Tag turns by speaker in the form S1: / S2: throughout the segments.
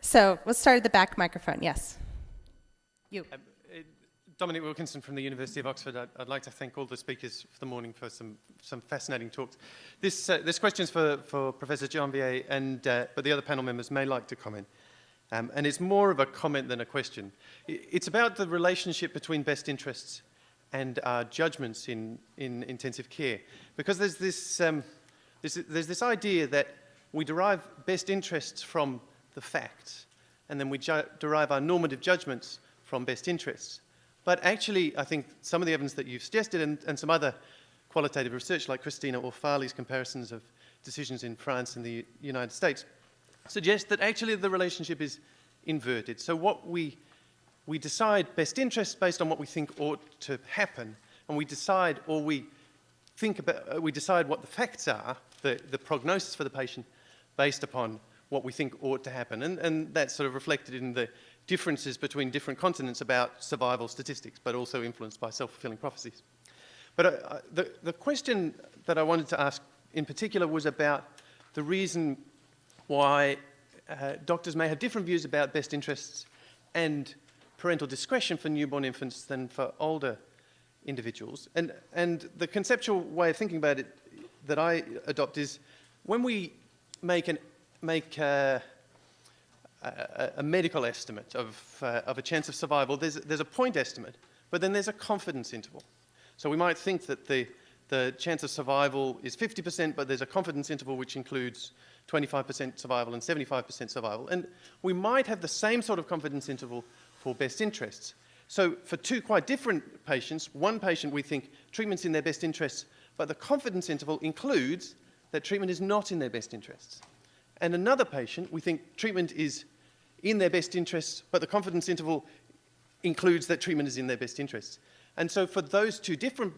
S1: So we'll start at the back microphone. Yes. You.
S2: Dominic Wilkinson from the University of Oxford. I'd like to thank all the speakers for the morning for some fascinating talks. This question is for Professor Janvier, but the other panel members may like to comment. And it's more of a comment than a question. It's about the relationship between best interests and our judgments in intensive care. Because there's this idea that we derive best interests from the facts, and then we derive our normative judgments from best interests. But actually, I think some of the evidence that you've suggested and some other qualitative research, like Christina or Farley's comparisons of decisions in France and the United States, suggest that actually the relationship is inverted. So what we decide best interests based on what we think ought to happen, and we decide what the facts are, the prognosis for the patient, based upon what we think ought to happen. And that's sort of reflected in the differences between different continents about survival statistics, but also influenced by self-fulfilling prophecies. But the question that I wanted to ask in particular was about the reason why doctors may have different views about best interests and parental discretion for newborn infants than for older individuals. And the conceptual way of thinking about it that I adopt is when we make a medical estimate of a chance of survival, there's a point estimate, but then there's a confidence interval. So we might think that the chance of survival is 50%, but there's a confidence interval which includes 25% survival and 75% survival. And we might have the same sort of confidence interval for best interests. So for two quite different patients, one patient we think treatment's in their best interests, but the confidence interval includes that treatment is not in their best interests. And another patient, we think treatment is in their best interests, but the confidence interval includes that treatment is in their best interests. And so for those two different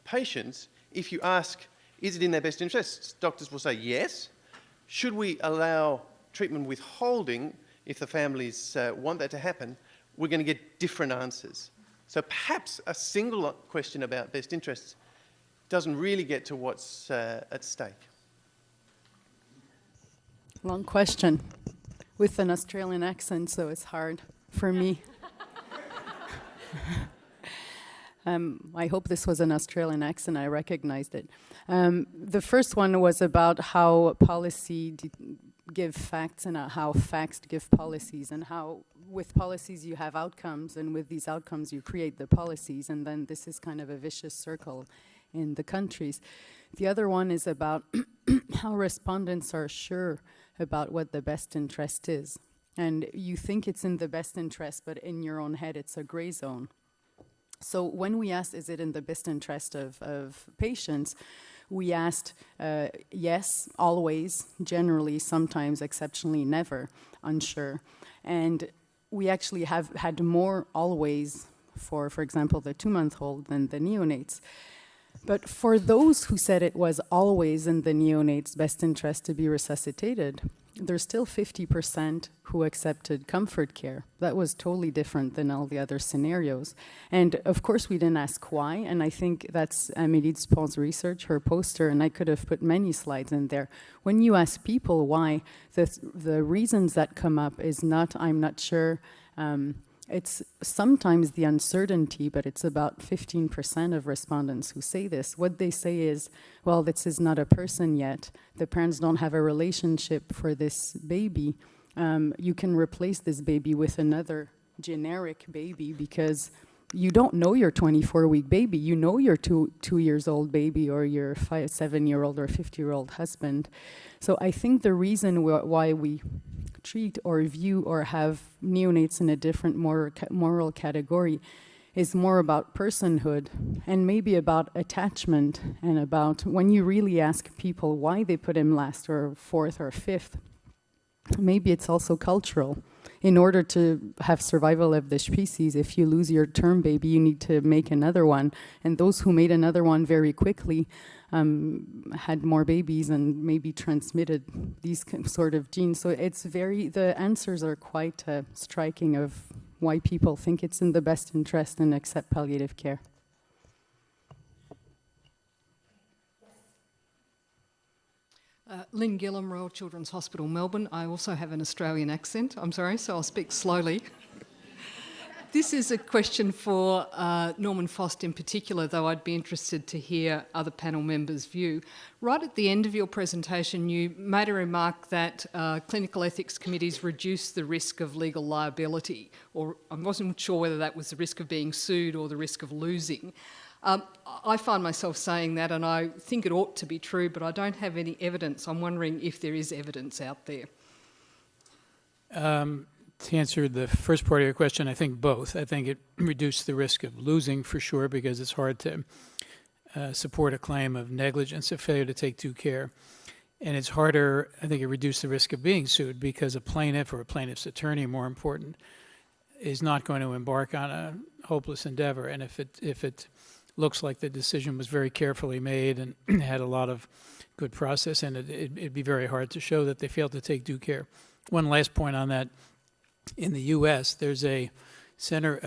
S2: patients, if you ask, is it in their best interests? Doctors will say yes. Should we allow treatment withholding if the families want that to happen? We're going to get different answers. So perhaps a single question about best interests doesn't really get to what's at stake.
S3: Long question with an Australian accent, so it's hard for me. I hope this was an Australian accent, I recognized it. The first one was about how policy give facts and how facts give policies, and how with policies you have outcomes, and with these outcomes you create the policies, and then this is kind of a vicious circle in the countries. The other one is about how respondents are sure about what the best interest is. And you think it's in the best interest, but in your own head it's a gray zone. So when we asked, is it in the best interest of patients, we asked, yes, always, generally, sometimes, exceptionally, never, unsure. And we actually have had more always for example, the 2-month-old than the neonates. But for those who said it was always in the neonate's best interest to be resuscitated, there's still 50% who accepted comfort care. That was totally different than all the other scenarios. And of course we didn't ask why, and I think that's Amélie Dupont's research, her poster, and I could have put many slides in there. When you ask people why, the reasons that come up is not, I'm not sure, it's sometimes the uncertainty, but it's about 15% of respondents who say this. What they say is, well, this is not a person yet. The parents don't have a relationship for this baby. You can replace this baby with another generic baby because you don't know your 24-week baby. You know your two years old baby or your 7-year-old or 50-year-old husband. So I think the reason why we treat or view or have neonates in a different moral category is more about personhood and maybe about attachment, and about when you really ask people why they put him last or fourth or fifth, maybe it's also cultural. In order to have survival of the species, if you lose your term baby, you need to make another one. And those who made another one very quickly had more babies and maybe transmitted these sort of genes. So it's the answers are quite striking of why people think it's in the best interest and accept palliative care.
S4: Lynn Gillam, Royal Children's Hospital, Melbourne. I also have an Australian accent, I'm sorry, so I'll speak slowly. This is a question for Norman Faust in particular, though I'd be interested to hear other panel members' view. Right at the end of your presentation, you made a remark that clinical ethics committees reduce the risk of legal liability, or I wasn't sure whether that was the risk of being sued or the risk of losing. I find myself saying that, and I think it ought to be true, but I don't have any evidence. I'm wondering if there is evidence out there.
S5: To answer the first part of your question, I think both. I think it reduced the risk of losing for sure, because it's hard to support a claim of negligence or failure to take due care. And it's harder, I think it reduced the risk of being sued, because a plaintiff or a plaintiff's attorney, more important, is not going to embark on a hopeless endeavor. And if it looks like the decision was very carefully made and had a lot of good process in it, it'd be very hard to show that they failed to take due care. One last point on that. In the U.S., there's a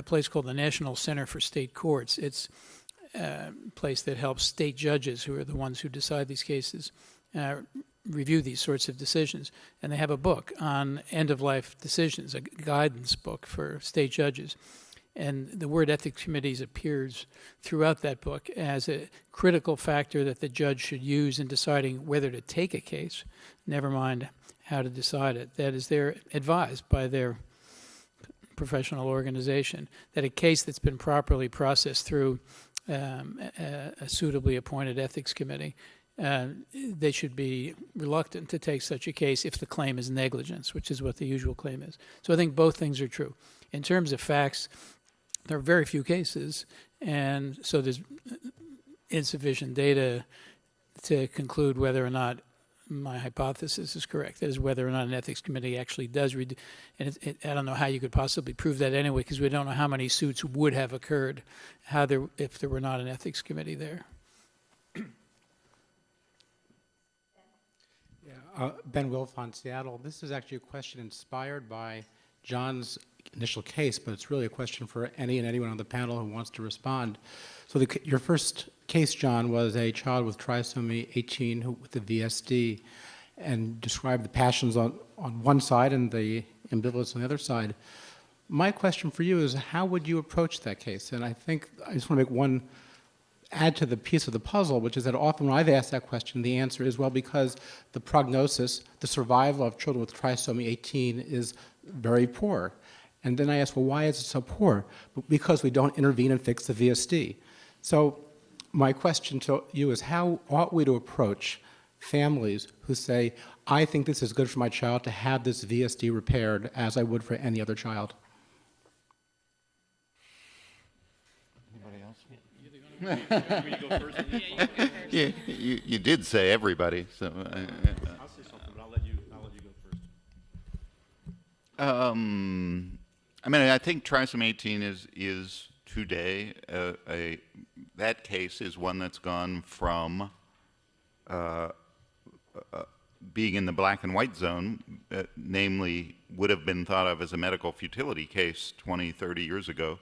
S5: place called the National Center for State Courts. It's a place that helps state judges, who are the ones who decide these cases, review these sorts of decisions. And they have a book on end-of-life decisions, a guidance book for state judges. And the word ethics committees appears throughout that book as a critical factor that the judge should use in deciding whether to take a case, never mind how to decide it. That is, they're advised by their professional organization that a case that's been properly processed through a suitably appointed ethics committee, they should be reluctant to take such a case if the claim is negligence, which is what the usual claim is. So I think both things are true. In terms of facts, there are very few cases, and so there's insufficient data to conclude whether or not my hypothesis is correct. That is, whether or not an ethics committee actually does and I don't know how you could possibly prove that anyway, because we don't know how many suits would have occurred if there were not an ethics committee there.
S6: Ben Wilfon, Seattle. This is actually a question inspired by John's initial case, but it's really a question for any and anyone on the panel who wants to respond. So your first case, John, was a child with trisomy 18 with the VSD, and described the passions on one side and the ambivalence on the other side. My question for you is, how would you approach that case? And I think I just want to add to the piece of the puzzle, which is that often when I've asked that question, the answer is, well, because the prognosis, the survival of children with trisomy 18 is very poor. And then I ask, well, why is it so poor? Because we don't intervene and fix the VSD. So my question to you is, how ought we to approach families who say, I think this is good for my child to have this VSD repaired as I would for any other child?
S7: Anybody else? You go first. Yeah, you did say everybody, so.
S8: I'll say something, but I'll let you go first.
S7: I mean, I think trisomy 18 is today that case is one that's gone from being in the black and white zone, namely would have been thought of as a medical futility case 20, 30 years ago,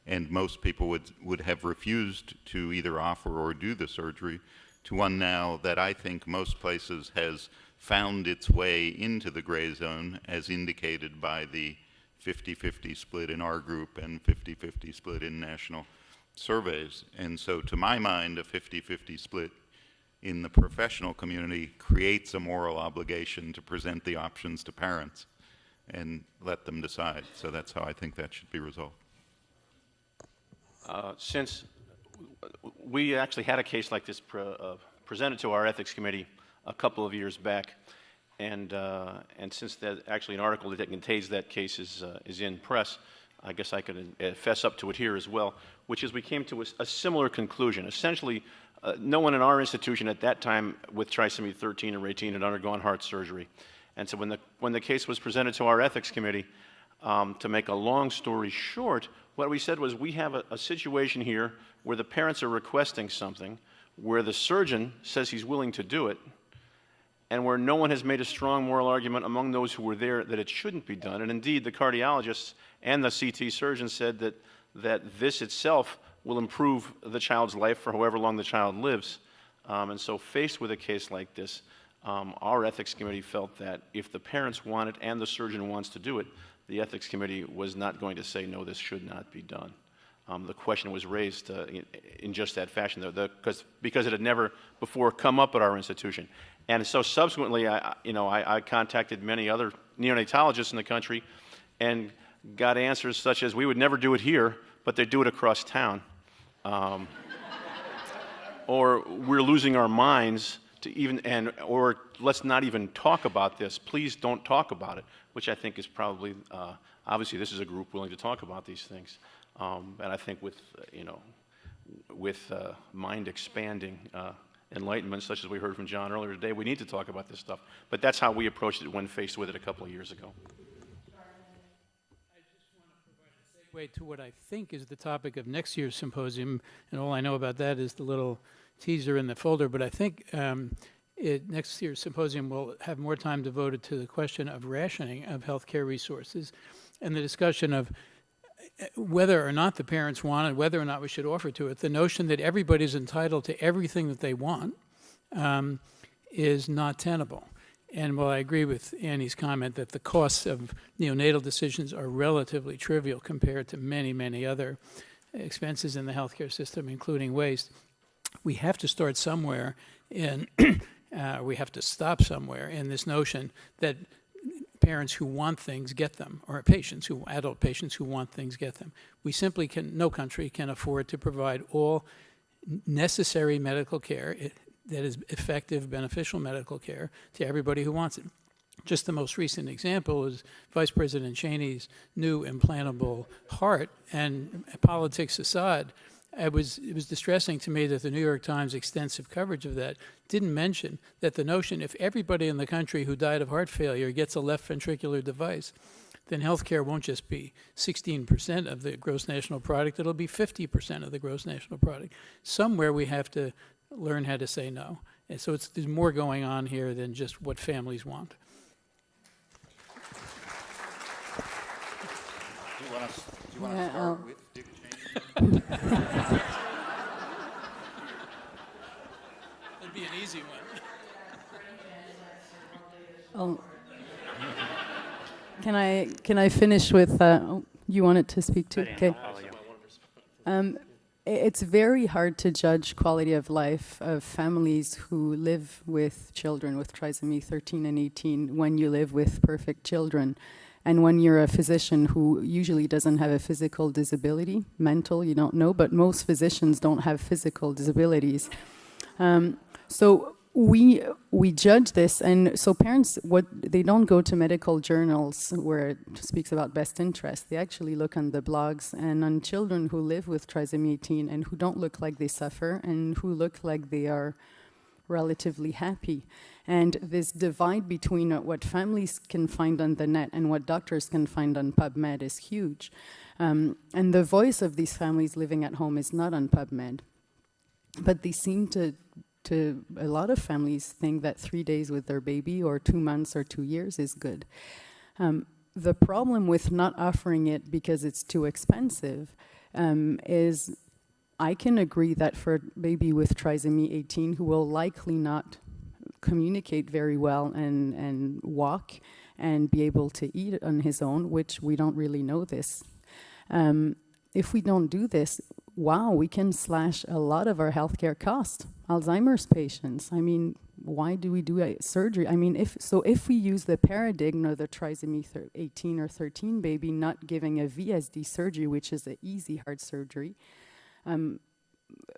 S7: and most people would have refused to either offer or do the surgery, to one now that I think most places has found its way into the gray zone, as indicated by the 50-50 split in our group and 50-50 split in national surveys. And so to my mind, a 50-50 split in the professional community creates a moral obligation to present the options to parents and let them decide. So that's how I think that should be resolved.
S8: Since we actually had a case like this presented to our ethics committee a couple of years back, and since that actually an article that contains that case is in press, I guess I could fess up to it here as well, which is we came to a similar conclusion. Essentially, no one in our institution at that time with trisomy 13 or 18 had undergone heart surgery. And so when the case was presented to our ethics committee, to make a long story short, what we said was, we have a situation here where the parents are requesting something, where the surgeon says he's willing to do it, and where no one has made a strong moral argument among those who were there that it shouldn't be done. And indeed, the cardiologists and the CT surgeon said that this itself will improve the child's life for however long the child lives. And so faced with a case like this, Our ethics committee felt that if the parents want it and the surgeon wants to do it, the ethics committee was not going to say, no, this should not be done. The question was raised in just that fashion, because it had never before come up at our institution. And so subsequently, I contacted many other neonatologists in the country and got answers such as, we would never do it here, but they do it across town. Or we're losing our minds to or let's not even talk about this. Please don't talk about it, which I think is probably, obviously this is a group willing to talk about these things. And I think with mind expanding enlightenment, such as we heard from John earlier today, we need to talk about this stuff. But that's how we approached it when faced with it a couple of years ago.
S5: Way to what I think is the topic of next year's symposium, and all I know about that is the little teaser in the folder, but I think next year's symposium will have more time devoted to the question of rationing of healthcare resources and the discussion of whether or not the parents want it, whether or not we should offer to it. The notion that everybody's entitled to everything that they want is not tenable. And while I agree with Annie's comment that the costs of neonatal decisions are relatively trivial compared to many, many other expenses in the healthcare system, including waste, we have to start somewhere in, we have to stop somewhere in this notion that parents who want things get them, or adult patients who want things get them. We simply no country can afford to provide all necessary medical care that is effective, beneficial medical care to everybody who wants it. Just the most recent example is Vice President Cheney's new implantable heart, and politics aside, it was distressing to me that the New York Times extensive coverage of that didn't mention that the notion if everybody in the country who died of heart failure gets a left ventricular device, then healthcare won't just be 16% of the gross national product, it'll be 50% of the gross national product. Somewhere we have to learn how to say no. And so there's more going on here than just what families want.
S7: Do you want to start with Dick Cheney?
S5: That'd be an easy one.
S3: Oh. Can I finish with, you wanted to speak too? Okay. It's very hard to judge quality of life of families who live with children with trisomy 13 and 18 when you live with perfect children. And when you're a physician who usually doesn't have a physical disability, mental, you don't know, but most physicians don't have physical disabilities. So we judge this, and so parents, they don't go to medical journals where it speaks about best interest. They actually look on the blogs and on children who live with trisomy 18 and who don't look like they suffer and who look like they are relatively happy. And this divide between what families can find on the net and what doctors can find on PubMed is huge. And the voice of these families living at home is not on PubMed. But they seem to a lot of families think that 3 days with their baby or 2 months or 2 years is good. The problem with not offering it because it's too expensive is I can agree that for a baby with trisomy 18 who will likely not communicate very well and walk and be able to eat on his own, which we don't really know this. If we don't do this, wow, we can slash a lot of our healthcare costs. Alzheimer's patients, I mean, why do we do a surgery? I mean, if we use the paradigm of the trisomy 18 or 13 baby not giving a VSD surgery, which is an easy heart surgery,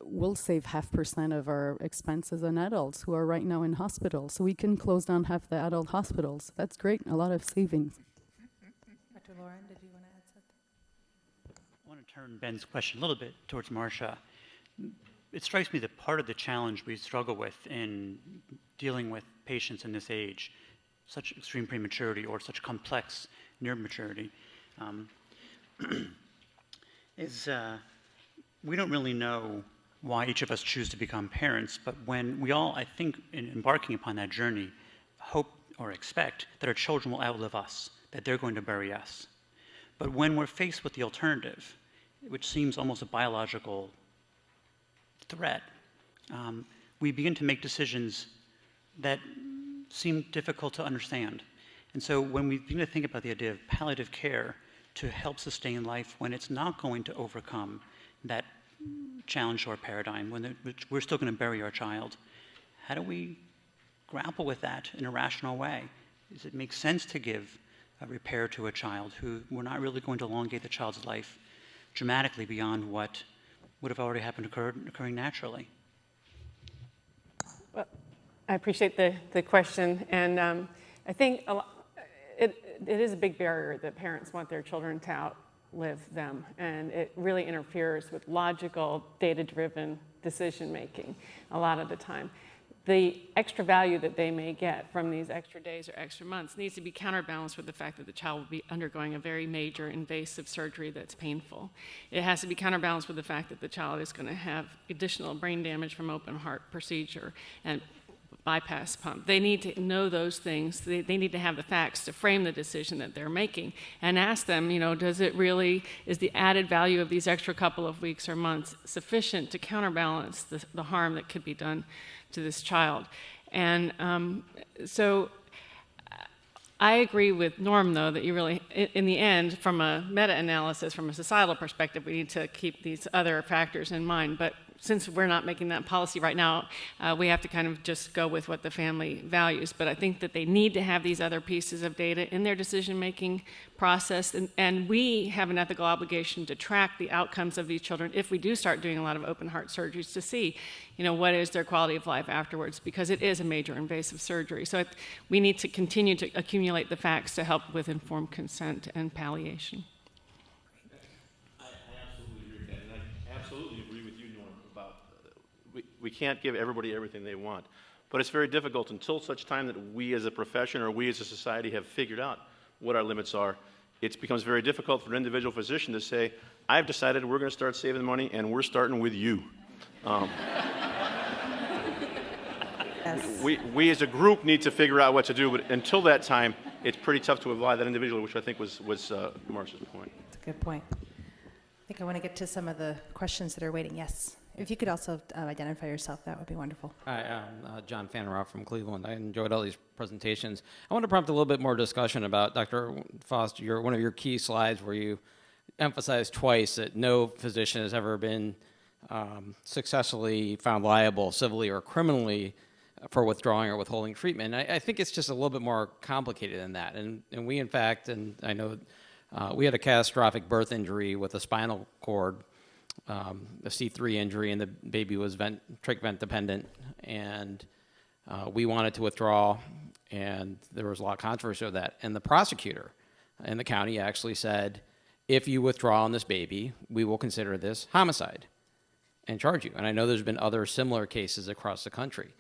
S3: we'll save 0.5% of our expenses on adults who are right now in hospitals. So we can close down half the adult hospitals. That's great, a lot of savings.
S1: Dr. Lauren, did you want to add something?
S9: I want to turn Ben's question a little bit towards Marcia. It strikes me that part of the challenge we struggle with in dealing with patients in this age, such extreme prematurity or such complex near maturity, is we don't really know why each of us choose to become parents, but when we all, I think, in embarking upon that journey, hope or expect that our children will outlive us, that they're going to bury us. But when we're faced with the alternative, which seems almost a biological threat, we begin to make decisions that seem difficult to understand. And so when we begin to think about the idea of palliative care to help sustain life when it's not going to overcome that challenge or paradigm, when we're still going to bury our child, how do we grapple with that in a rational way? Does it make sense to give a repair to a child who we're not really going to elongate the child's life dramatically beyond what would have already happened occurring naturally?
S10: Well, I appreciate the question, and I think it is a big barrier that parents want their children to outlive them, and it really interferes with logical, data-driven decision-making a lot of the time. The extra value that they may get from these extra days or extra months needs to be counterbalanced with the fact that the child will be undergoing a very major invasive surgery that's painful. It has to be counterbalanced with the fact that the child is going to have additional brain damage from open heart procedure and bypass pump. They need to know those things. They need to have the facts to frame the decision that they're making and ask them, is the added value of these extra couple of weeks or months sufficient to counterbalance the harm that could be done to this child? And so I agree with Norm, though, that you really, in the end, from a meta-analysis, from a societal perspective, we need to keep these other factors in mind. But since we're not making that policy right now, we have to kind of just go with what the family values. But I think that they need to have these other pieces of data in their decision-making process, and we have an ethical obligation to track the outcomes of these children if we do start doing a lot of open heart surgeries to see, what is their quality of life afterwards, because it is a major invasive surgery. So we need to continue to accumulate the facts to help with informed consent and palliation.
S8: I absolutely agree with that, and I absolutely agree with you, Norm, about we can't give everybody everything they want. But it's very difficult until such time that we as a profession or we as a society have figured out what our limits are. It becomes very difficult for an individual physician to say, I've decided we're going to start saving money and we're starting with you.
S1: Yes.
S8: We as a group need to figure out what to do, but until that time, it's pretty tough to apply that individually, which I think was Marsh's point.
S1: That's a good point. I think I want to get to some of the questions that are waiting. Yes. If you could also identify yourself, that would be wonderful.
S11: Hi, I'm John Fanneroff from Cleveland. I enjoyed all these presentations. I want to prompt a little bit more discussion about, Dr. Faust, one of your key slides where you emphasized twice that no physician has ever been successfully found liable civilly or criminally for withdrawing or withholding treatment. I think it's just a little bit more complicated than that. And we, in fact, and I know we had a catastrophic birth injury with a spinal cord, a C3 injury, and the baby was trach vent dependent, and we wanted to withdraw, and there was a lot of controversy over that. And the prosecutor in the county actually said, if you withdraw on this baby, we will consider this homicide and charge you. And I know there's been other similar cases across the country.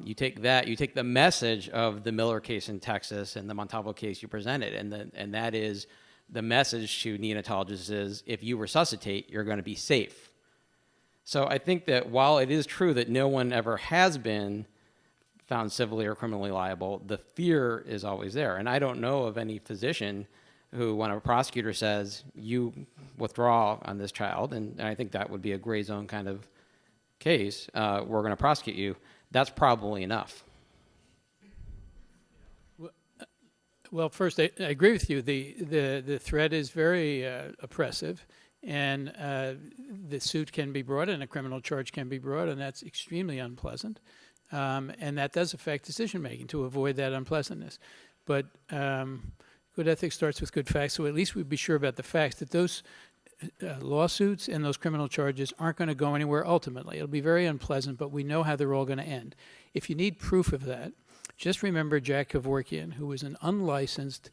S11: You take the message of the Miller case in Texas and the Montalvo case you presented, and that is the message to neonatologists is, if you resuscitate, you're going to be safe. So I think that while it is true that no one ever has been found civilly or criminally liable, the fear is always there. And I don't know of any physician who, when a prosecutor says, you withdraw on this child, and I think that would be a gray zone kind of case, we're going to prosecute you, that's probably enough.
S5: Well, first, I agree with you. The threat is very oppressive, and the suit can be brought and a criminal charge can be brought, and that's extremely unpleasant. And that does affect decision-making to avoid that unpleasantness. But good ethics starts with good facts, so at least we'd be sure about the facts, that those lawsuits and those criminal charges aren't going to go anywhere ultimately. It'll be very unpleasant, but we know how they're all going to end. If you need proof of that, just remember Jack Kevorkian, who was an unlicensed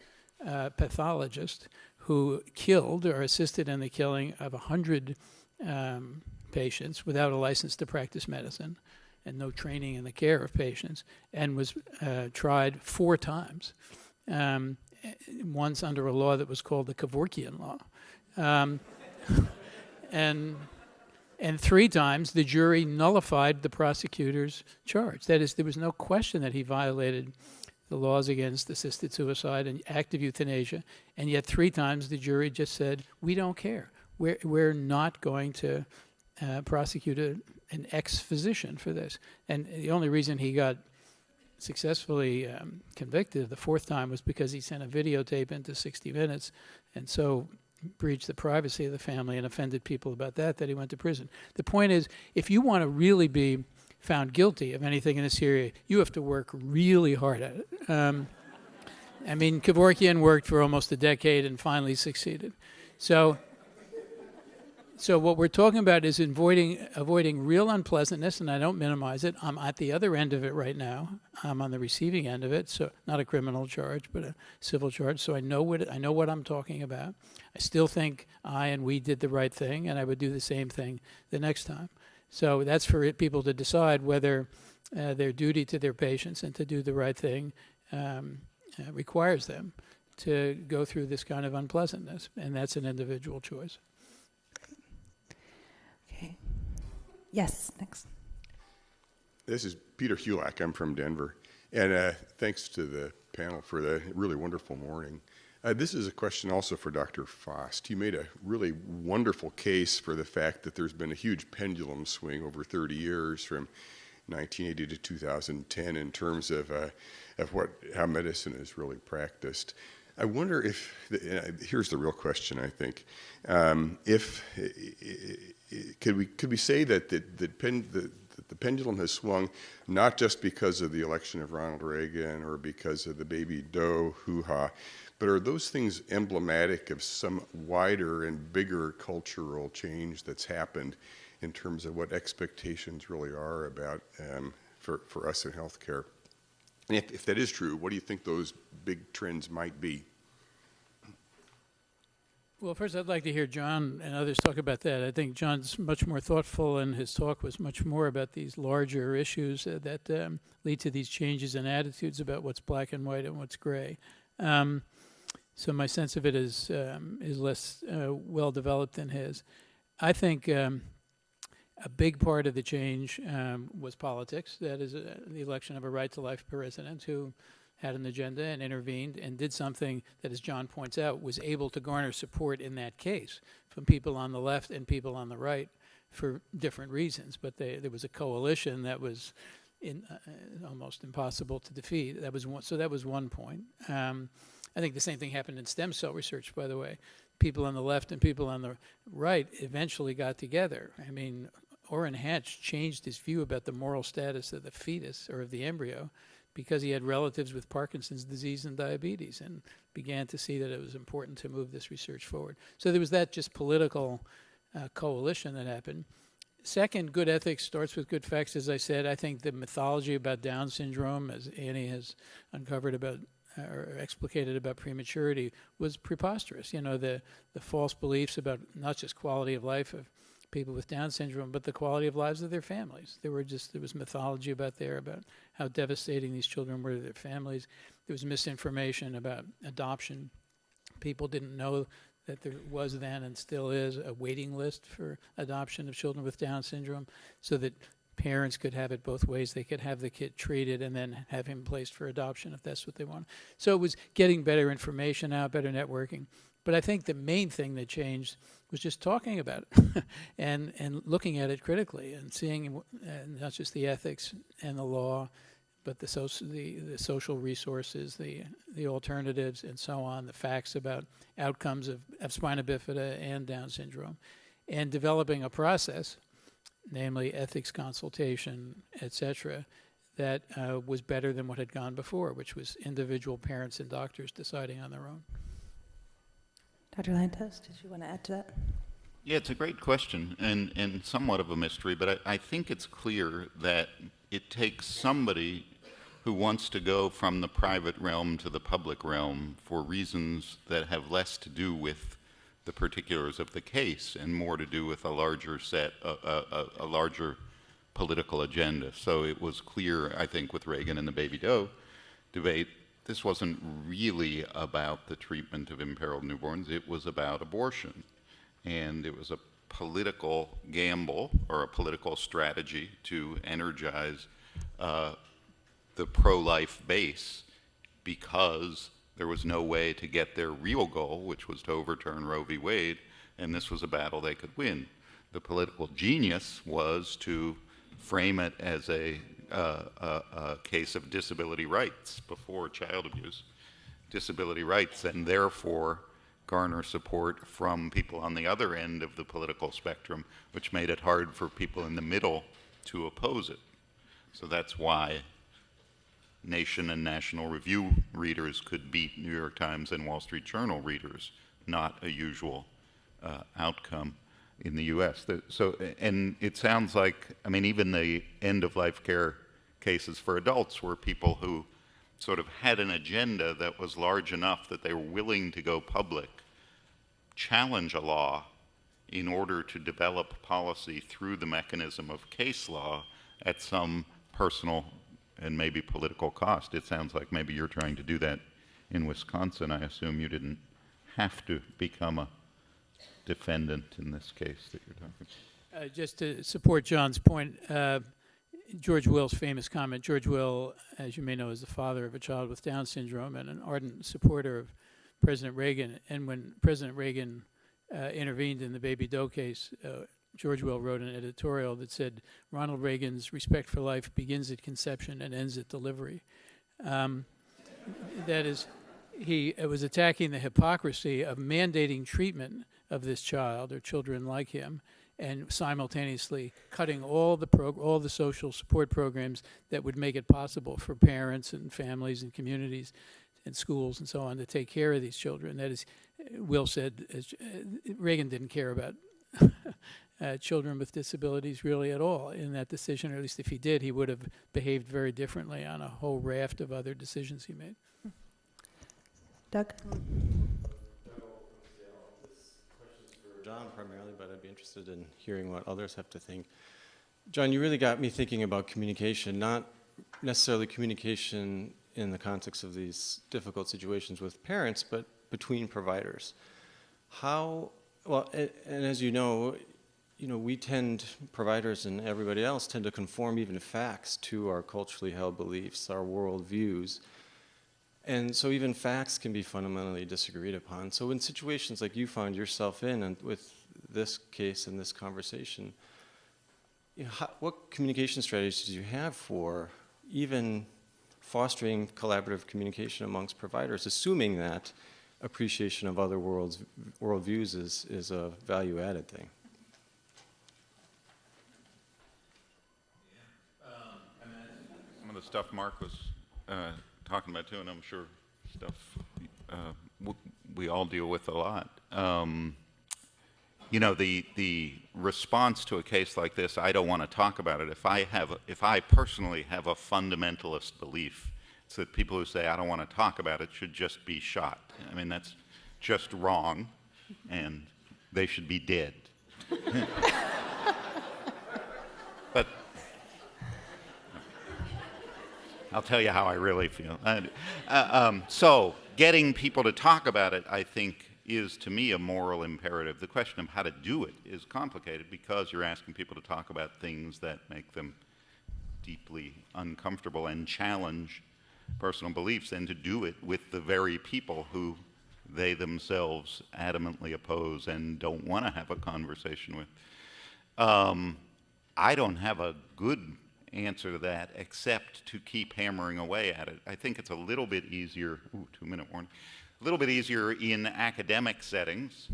S5: pathologist who killed or assisted in the killing of 100 patients without a license to practice medicine and no training in the care of patients, and was tried 4 times, once under a law that was called the Kevorkian law. And 3 times the jury nullified the prosecutor's charge. That is, there was no question that he violated the laws against assisted suicide and active euthanasia, and yet 3 times the jury just said, we don't care. We're not going to prosecute an ex-physician for this. And the only reason he got successfully convicted the fourth time was because he sent a videotape into 60 Minutes and so breached the privacy of the family and offended people about that he went to prison. The point is, if you want to really be found guilty of anything in this area, you have to work really hard at it. I mean, Kevorkian worked for almost a decade and finally succeeded. So what we're talking about is avoiding real unpleasantness, and I don't minimize it. I'm at the other end of it right now. I'm on the receiving end of it, so not a criminal charge, but a civil charge. So I know what I'm talking about. I still think I and we did the right thing, and I would do the same thing the next time. So that's for people to decide whether their duty to their patients and to do the right thing requires them to go through this kind of unpleasantness, and that's an individual choice.
S1: Okay. Yes, next.
S12: This is Peter Hulak. I'm from Denver. And thanks to the panel for the really wonderful morning. This is a question also for Dr. Faust. You made a really wonderful case for the fact that there's been a huge pendulum swing over 30 years from 1980 to 2010 in terms of how medicine is really practiced. I wonder if, here's the real question, I think. Could we say that the pendulum has swung not just because of the election of Ronald Reagan or because of the baby Doe hoo-ha, but are those things emblematic of some wider and bigger cultural change that's happened in terms of what expectations really are about for us in healthcare? And if that is true, what do you think those big trends might be?
S5: Well, first I'd like to hear John and others talk about that. I think John's much more thoughtful, and his talk was much more about these larger issues that lead to these changes in attitudes about what's black and white and what's gray. So my sense of it is less well developed than his. I think a big part of the change was politics. That is the election of a right-to-life president who had an agenda and intervened and did something that, as John points out, was able to garner support in that case from people on the left and people on the right for different reasons. But there was a coalition that was almost impossible to defeat. That was one point. I think the same thing happened in stem cell research, by the way. People on the left and people on the right eventually got together. I mean, Orrin Hatch changed his view about the moral status of the fetus or of the embryo because he had relatives with Parkinson's disease and diabetes and began to see that it was important to move this research forward. So there was that just political coalition that happened. Second, good ethics starts with good facts. As I said, I think the mythology about Down syndrome, as Annie has uncovered about or explicated about prematurity, was preposterous. You know, the false beliefs about not just quality of life of people with Down syndrome, but the quality of lives of their families. There was mythology about how devastating these children were to their families. There was misinformation about adoption. People didn't know that there was then and still is a waiting list for adoption of children with Down syndrome, so that parents could have it both ways. They could have the kid treated and then have him placed for adoption if that's what they want. So it was getting better information out, better networking. But I think the main thing that changed was just talking about it and looking at it critically and seeing not just the ethics and the law, but the social resources, the alternatives, and so on, the facts about outcomes of spina bifida and Down syndrome, and developing a process, namely ethics consultation, et cetera, that was better than what had gone before, which was individual parents and doctors deciding on their own.
S1: Dr. Lantos, did you want to add to that?
S7: Yeah, it's a great question and somewhat of a mystery, but I think it's clear that it takes somebody who wants to go from the private realm to the public realm for reasons that have less to do with the particulars of the case and more to do with a larger a larger political agenda. So it was clear, I think, with Reagan and the baby Doe debate, this wasn't really about the treatment of imperiled newborns. It was about abortion. And it was a political gamble or a political strategy to energize the pro-life base because there was no way to get their real goal, which was to overturn Roe v. Wade, and this was a battle they could win. The political genius was to frame it as a a case of disability rights before child abuse, disability rights, and therefore garner support from people on the other end of the political spectrum, which made it hard for people in the middle to oppose it. So that's why Nation and National Review readers could beat New York Times and Wall Street Journal readers, not a usual outcome in the U.S. And it sounds like, I mean, even the end-of-life care cases for adults were people who sort of had an agenda that was large enough that they were willing to go public, challenge a law in order to develop policy through the mechanism of case law at some personal and maybe political cost. It sounds like maybe you're trying to do that in Wisconsin. I assume you didn't have to become a defendant in this case that you're talking about.
S5: Just to support John's point, George Will's famous comment. George Will, as you may know, is the father of a child with Down syndrome and an ardent supporter of President Reagan. And when President Reagan intervened in the Baby Doe case, George Will wrote an editorial that said, Ronald Reagan's respect for life begins at conception and ends at delivery. That is, he was attacking the hypocrisy of mandating treatment of this child or children like him, and simultaneously cutting all the social support programs that would make it possible for parents and families and communities and schools and so on to take care of these children. That is, Will said, Reagan didn't care about children with disabilities really at all in that decision, or at least if he did, he would have behaved very differently on a whole raft of other decisions he made.
S1: Doug?
S13: John primarily, but I'd be interested in hearing what others have to think. John, you really got me thinking about communication, not necessarily communication in the context of these difficult situations with parents, but between providers. How, well, and as you know, we tend, providers and everybody else tend to conform even facts to our culturally held beliefs, our worldviews. And so even facts can be fundamentally disagreed upon. So in situations like you found yourself in, and with this case and this conversation, what communication strategies do you have for even fostering collaborative communication amongst providers, assuming that appreciation of other worldviews is a value-added thing?
S7: Some of the stuff Mark was talking about too, and I'm sure stuff we all deal with a lot. The response to a case like this, I don't want to talk about it. If I personally have a fundamentalist belief, it's that people who say I don't want to talk about it should just be shot. I mean, that's just wrong, and they should be dead. But I'll tell you how I really feel. So getting people to talk about it, I think, is to me a moral imperative. The question of how to do it is complicated because you're asking people to talk about things that make them deeply uncomfortable and challenge personal beliefs, and to do it with the very people who they themselves adamantly oppose and don't want to have a conversation with. I don't have a good answer to that except to keep hammering away at it. I think it's a little bit easier, 2-minute warning, a little bit easier in academic settings,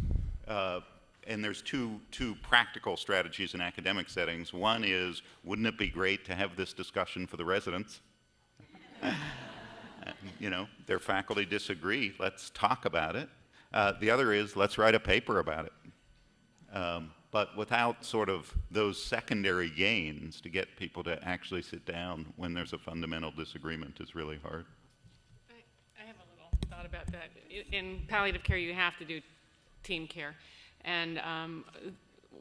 S7: and there's two practical strategies in academic settings. One is, wouldn't it be great to have this discussion for the residents? Their faculty disagree, let's talk about it. The other is, let's write a paper about it. But without sort of those secondary gains to get people to actually sit down when there's a fundamental disagreement is really hard.
S10: I have a little thought about that. In palliative care, you have to do team care. And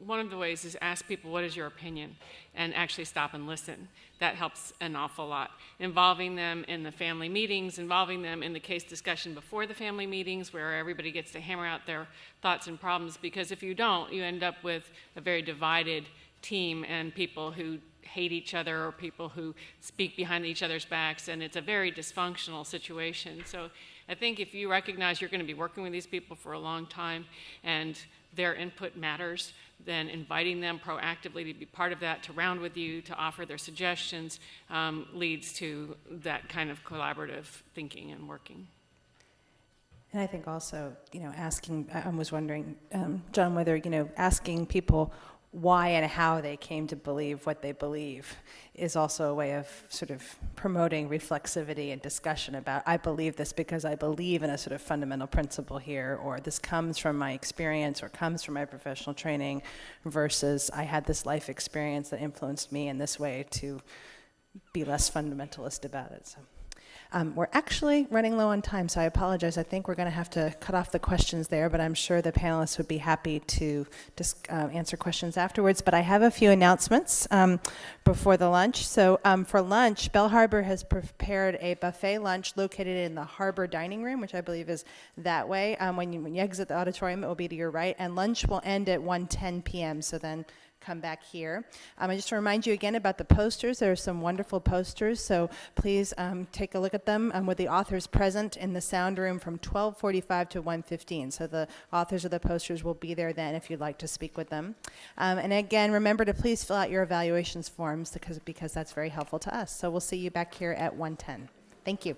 S10: one of the ways is ask people, what is your opinion? And actually stop and listen. That helps an awful lot. Involving them in the family meetings, involving them in the case discussion before the family meetings where everybody gets to hammer out their thoughts and problems, because if you don't, you end up with a very divided team and people who hate each other or people who speak behind each other's backs, and it's a very dysfunctional situation. So I think if you recognize you're going to be working with these people for a long time and their input matters, then inviting them proactively to be part of that, to round with you, to offer their suggestions, leads to that kind of collaborative thinking and working.
S1: And I think also, asking, I was wondering, John, whether, asking people why and how they came to believe what they believe is also a way of sort of promoting reflexivity and discussion about, I believe this because I believe in a sort of fundamental principle here, or this comes from my experience or comes from my professional training, versus I had this life experience that influenced me in this way to be less fundamentalist about it. So. We're actually running low on time, so I apologize. I think we're going to have to cut off the questions there, but I'm sure the panelists would be happy to answer questions afterwards. But I have a few announcements before the lunch. So for lunch, Bell Harbor has prepared a buffet lunch located in the Harbor Dining Room, which I believe is that way. When you exit the auditorium, it will be to your right, and lunch will end at 1:10 p.m., so then come back here. I just to remind you again about the posters. There are some wonderful posters, so please take a look at them with the authors present in the sound room from 12:45 to 1:15. So the authors of the posters will be there then if you'd like to speak with them. And again, remember to please fill out your evaluations forms because that's very helpful to us. So we'll see you back here at 1:10. Thank you.